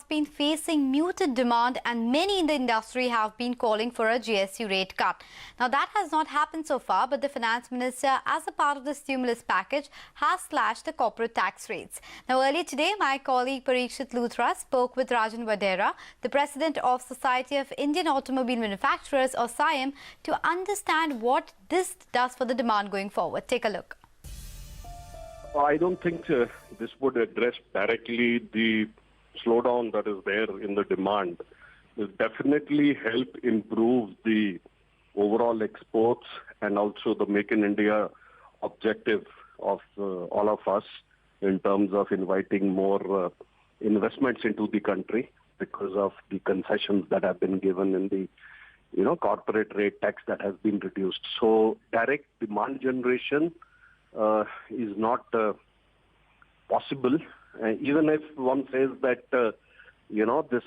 been facing muted demand and many in the industry have been calling for a GST rate cut. Now that has not happened so far, but the Finance Minister, as a part of the stimulus package, has slashed the corporate tax rates. Now earlier today, my colleague Parikshit Luthra spoke with Rajan Wadhera, the President of Society of Indian Automobile Manufacturers or SIAM, to understand what this does for the demand going forward. Take a look. I don't think this would address directly the slowdown that is there in the demand. It will definitely help improve the overall exports and also the Make in India objective of all of us in terms of inviting more investments into the country because of the concessions that have been given in the corporate rate tax that has been reduced. So direct demand generation is not possible. Even if one says that, this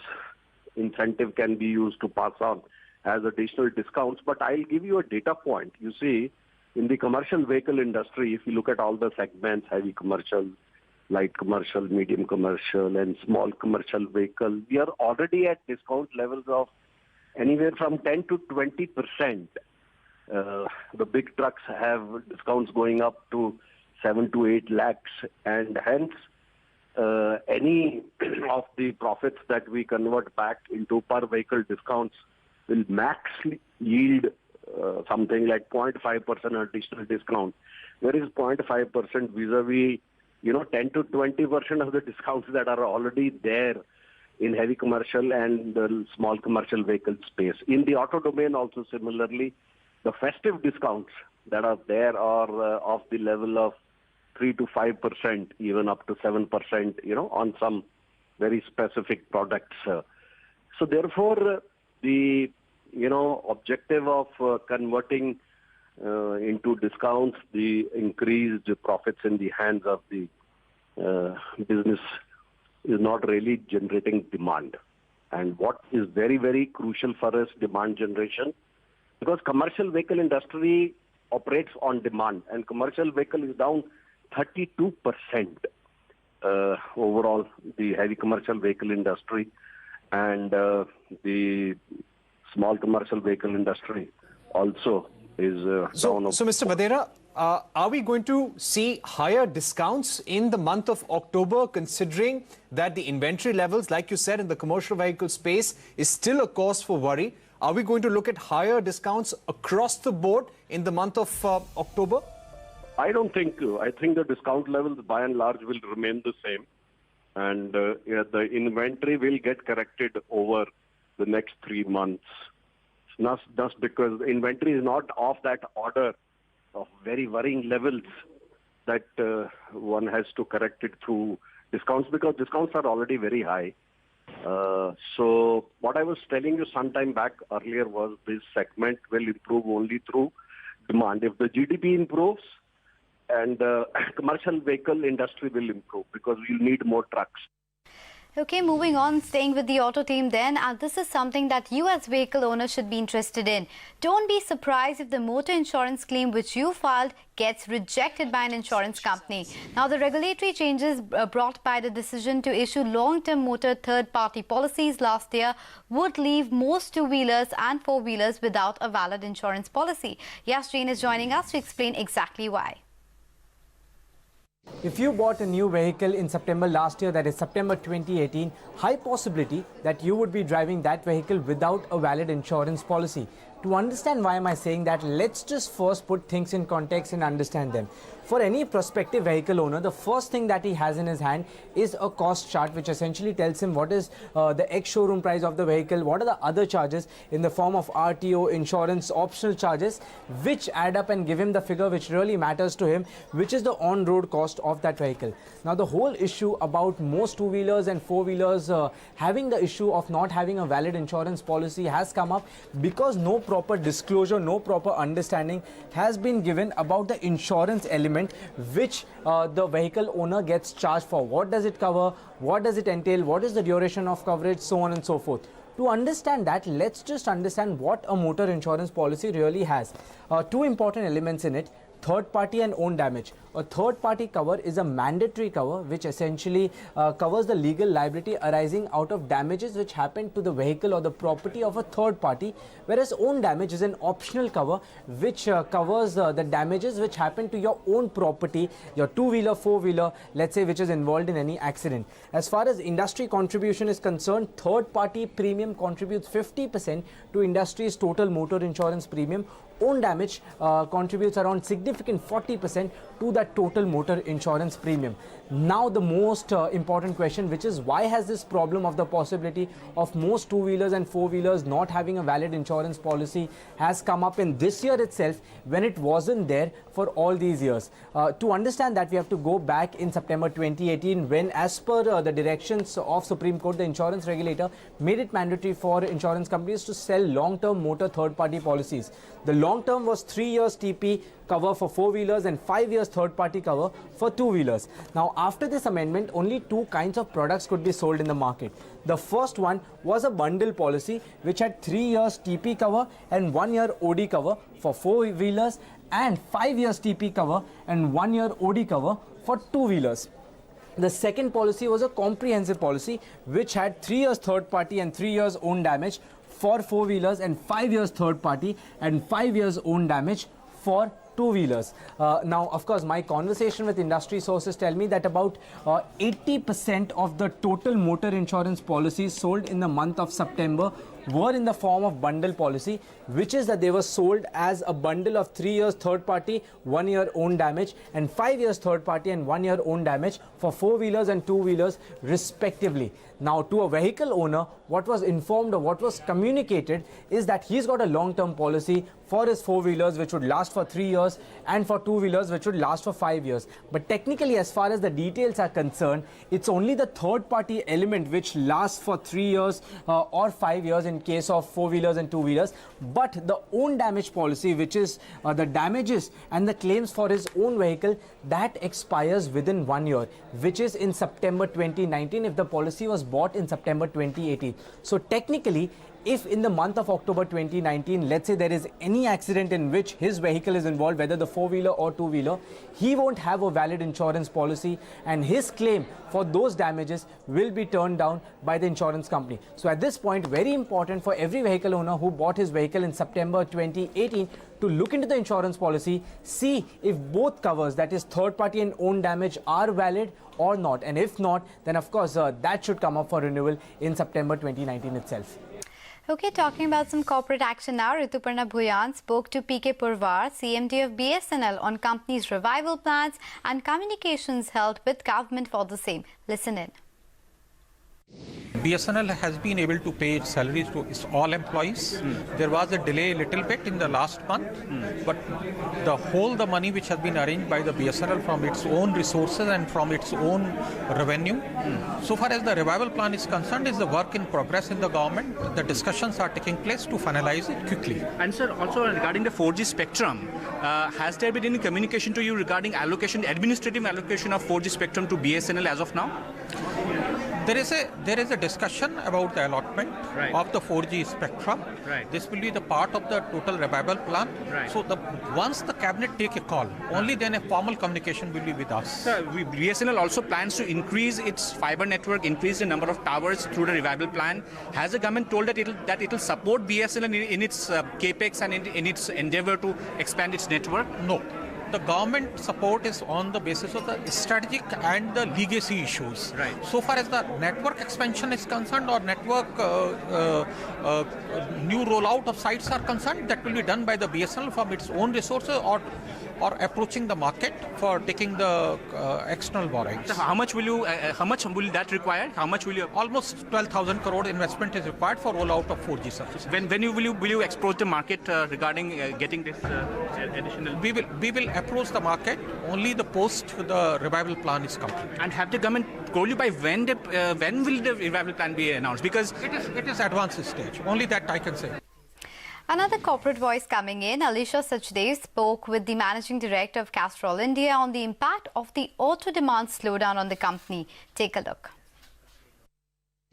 incentive can be used to pass on as additional discounts. But I'll give you a data point. You see, in the commercial vehicle industry, if you look at all the segments, heavy commercial, light commercial, medium commercial, and small commercial vehicle, we are already at discount levels of anywhere from 10 to 20%. The big trucks have discounts going up to 7 to 8 lakhs, and hence any of the profits that we convert back into per vehicle discounts will max yield something like 0.5% additional discount. There is 0.5% vis-a-vis 10 to 20% of the discounts that are already there in heavy commercial and the small commercial vehicle space. In the auto domain also similarly, the festive discounts that are there are of the level of 3 to 5%, even up to 7%, on some very specific products. So therefore, the, objective of converting into discounts, the increased profits in the hands of the business is not really generating demand. And what is very, very crucial for us, demand generation, because commercial vehicle industry operates on demand, and commercial vehicle is down 32% overall, the heavy commercial vehicle industry, and the small commercial vehicle industry also is down. So, Mr. Wadhera, are we going to see higher discounts in the month of October, considering that the inventory levels, like you said, in the commercial vehicle space is still a cause for worry? Are we going to look at higher discounts across the board in the month of October? I don't think so. I think the discount levels by and large will remain the same. And the inventory will get corrected over the next 3 months. Just because the inventory is not of that order of very worrying levels that one has to correct it through discounts, because discounts are already very high. So what I was telling you some time back earlier was this segment will improve only through demand. If the GDP improves, and the commercial vehicle industry will improve because we'll need more trucks. Okay, moving on, staying with the auto team then, and this is something that you as vehicle owners should be interested in. Don't be surprised if the motor insurance claim which you filed gets rejected by an insurance company. Now, the regulatory changes brought by the decision to issue long-term motor third-party policies last year would leave most two-wheelers and four-wheelers without a valid insurance policy. Yash Jain is joining us to explain exactly why. If you bought a new vehicle in September last year, that is September 2018, high possibility that you would be driving that vehicle without a valid insurance policy. To understand why am I saying that, let's just first put things in context and understand them. For any prospective vehicle owner, the first thing that he has in his hand is a cost chart, which essentially tells him what is the ex-showroom price of the vehicle, what are the other charges in the form of RTO, insurance, optional charges, which add up and give him the figure which really matters to him, which is the on-road cost of that vehicle. Now, the whole issue about most two-wheelers and four-wheelers having the issue of not having a valid insurance policy has come up because no proper disclosure, no proper understanding has been given about the insurance element which the vehicle owner gets charged for. What does it cover? What does it entail? What is the duration of coverage? So on and so forth. To understand that, let's just understand what a motor insurance policy really has. Two important elements in it. third party and own damage. A third party cover is a mandatory cover which essentially covers the legal liability arising out of damages which happen to the vehicle or the property of a third party, whereas own damage is an optional cover which covers the damages which happen to your own property, your two-wheeler, four-wheeler, let's say, which is involved in any accident. As far as industry contribution is concerned, third party premium contributes 50% to industry's total motor insurance premium. Own damage contributes around significant 40% to that total motor insurance premium. Now the most important question, which is why has this problem of the possibility of most two-wheelers and four-wheelers not having a valid insurance policy has come up in this year itself when it wasn't there for all these years. To understand that, we have to go back in September 2018 when, as per the directions of Supreme Court, the insurance regulator made it mandatory for insurance companies to sell long-term motor third-party policies. The long term was 3 years TP cover for four-wheelers and 5 years third-party cover for two-wheelers. Now, after this amendment, only two kinds of products could be sold in the market. The first one was a bundle policy which had 3 years TP cover and 1 year OD cover for four-wheelers and 5 years TP cover and 1 year OD cover for two-wheelers. The second policy was a comprehensive policy which had 3 years third-party and 3 years own damage for four-wheelers and 5 years third-party and 5 years own damage for two-wheelers. Now, of course, my conversation with industry sources tell me that about 80% of the total motor insurance policies sold in the month of September were in the form of bundle policy, which is that they were sold as a bundle of 3 years third party, 1 year own damage, and 5 years third party and 1 year own damage for four-wheelers and two-wheelers respectively. Now, to a vehicle owner, what was informed or what was communicated is that he's got a long-term policy for his four-wheelers which would last for 3 years and for two-wheelers which would last for 5 years. But technically, as far as the details are concerned, it's only the third-party element which lasts for 3 years or 5 years in case of four-wheelers and two-wheelers. But the own damage policy, which is the damages and the claims for his own vehicle, that expires within 1 year, which is in September 2019 if the policy was bought in September 2018. So technically, if in the month of October 2019, let's say there is any accident in which his vehicle is involved, whether the four-wheeler or two-wheeler, he won't have a valid insurance policy and his claim for those damages will be turned down by the insurance company. So at this point, very important for every vehicle owner who bought his vehicle in September 2018 to look into the insurance policy, see if both covers, that is third party and own damage, are valid or not. And if not, then of course that should come up for renewal in September 2019 itself. Okay, talking about some corporate action now, Rituparna Bhuyan spoke to PK Purvar, CMD of BSNL, on company's revival plans and communications held with government for the same. Listen in. BSNL has been able to pay its salaries to its all employees. There was a delay a little bit in the last month, but the money which has been arranged by the BSNL from its own resources and from its own revenue. So far as the revival plan is concerned, is the work in progress in the government. The discussions are taking place to finalize it quickly. And sir, also regarding the 4G spectrum, has there been any communication to you regarding administrative allocation of 4G spectrum to BSNL as of now? There is a discussion about the allotment of the 4G spectrum. This will be the part of the total revival plan. So once the cabinet take a call, only then a formal communication will be with us. Sir, BSNL also plans to increase its fiber network, increase the number of towers through the revival plan. Has the government told that it will support BSNL in its capex and in its endeavor to expand its network? No. The government support is on the basis of the strategic and the legacy issues. So far as the network expansion is concerned or network new rollout of sites are concerned, that will be done by the BSNL from its own resources or approaching the market for taking the external borrowings. So how much will that require? How much will you? Almost 12,000 crore investment is required for rollout of 4G services. When will you approach the market regarding getting this additional? We will approach the market only the post the revival plan is complete. And have the government told you by when will the revival plan be announced? Because it is advanced stage. Only that I can say. Another corporate voice coming in, Alisha Sachdev spoke with the Managing Director of Castrol India on the impact of the auto demand slowdown on the company. Take a look.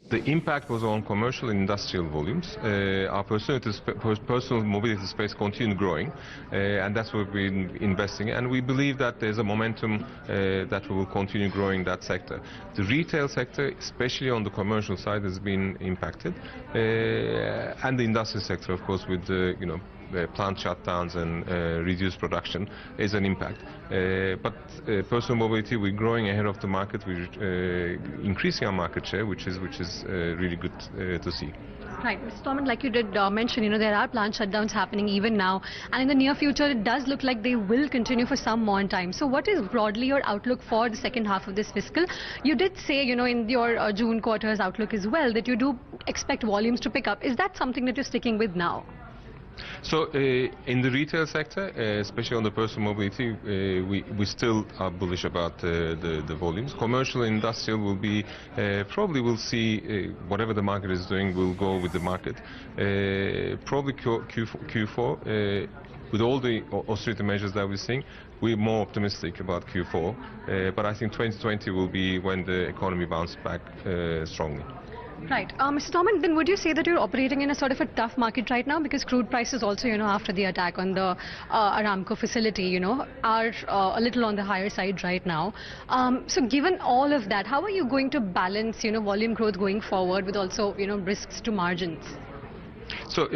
The impact was on commercial and industrial volumes. Our personal mobility space continued growing, and that's what we've been investing in. And we believe that there's a momentum that we will continue growing that sector. The retail sector, especially on the commercial side, has been impacted, and the industrial sector, of course, with the plant shutdowns and reduced production is an impact. But personal mobility, we're growing ahead of the market. We're increasing our market share, which is really good to see. Right, Mr. Thomas, like you did mention, there are plant shutdowns happening even now, and in the near future, it does look like they will continue for some more time. So, what is broadly your outlook for the second half of this fiscal? You did say, in your June quarter's outlook as well, that you do expect volumes to pick up. Is that something that you're sticking with now? So in the retail sector, especially on the personal mobility, we still are bullish about the volumes. Commercial and industrial will be, probably we'll see whatever the market is doing, we'll go with the market. Probably Q4, with all the austerity measures that we're seeing, we're more optimistic about Q4. But I think 2020 will be when the economy bounces back strongly. Right. Mr. Thomas, then would you say that you're operating in a sort of a tough market right now? Because crude prices also, after the attack on the Aramco facility, are a little on the higher side right now. So given all of that, how are you going to balance, volume growth going forward with also, risks to margins? So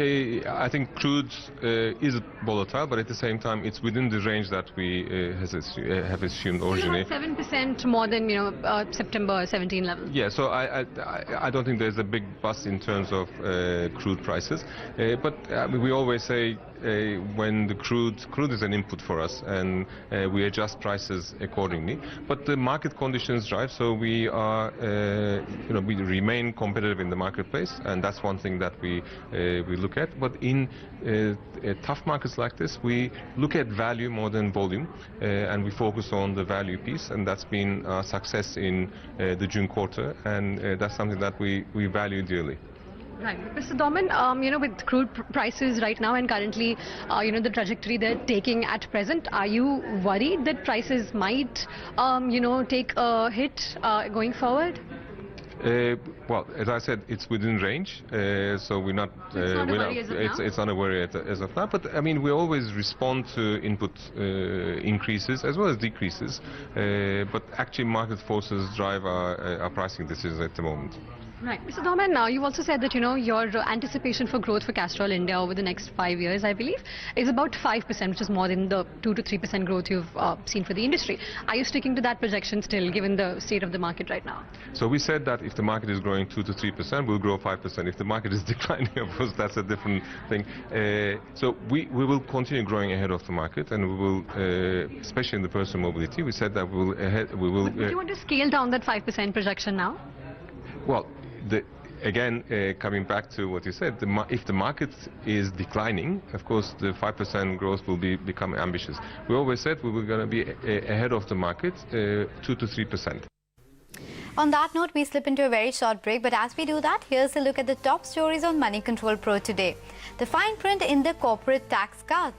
I think crude is volatile, but at the same time, it's within the range that we have assumed originally. About 7% more than September 17 levels. Yeah, so I don't think there's a big bust in terms of crude prices, but we always say when the crude is an input for us, and we adjust prices accordingly. But the market conditions drive, so we are, we remain competitive in the marketplace, and that's one thing that we look at. But in tough markets like this, we look at value more than volume, and we focus on the value piece, and that's been our success in the June quarter, and that's something that we value dearly. Right. Mr. Doman, with crude prices right now and currently, the trajectory they're taking at present, are you worried that prices might, take a hit going forward? Well, as I said, it's within range, so we're not. It's not a worry as of now. But I mean, we always respond to input increases as well as decreases. But actually, market forces drive our pricing decisions at the moment. Right. Mr. Doman, you've also said that, your anticipation for growth for Castrol India over the next 5 years, I believe, is about 5%, which is more than the 2 to 3% growth you've seen for the industry. Are you sticking to that projection still, given the state of the market right now? So we said that if the market is growing 2 to 3%, we'll grow 5%. If the market is declining, of course, that's a different thing. So we will continue growing ahead of the market, and we will, especially in the personal mobility, we said that we will. But do you want to scale down that 5% projection now? Well, again, coming back to what you said, if the market is declining, of course, the 5% growth will become ambitious. We always said we were going to be ahead of the market, 2 to 3%. On that note, we slip into a very short break. But as we do that, here's a look at the top stories on Money Control Pro today. The fine print in the corporate tax cuts.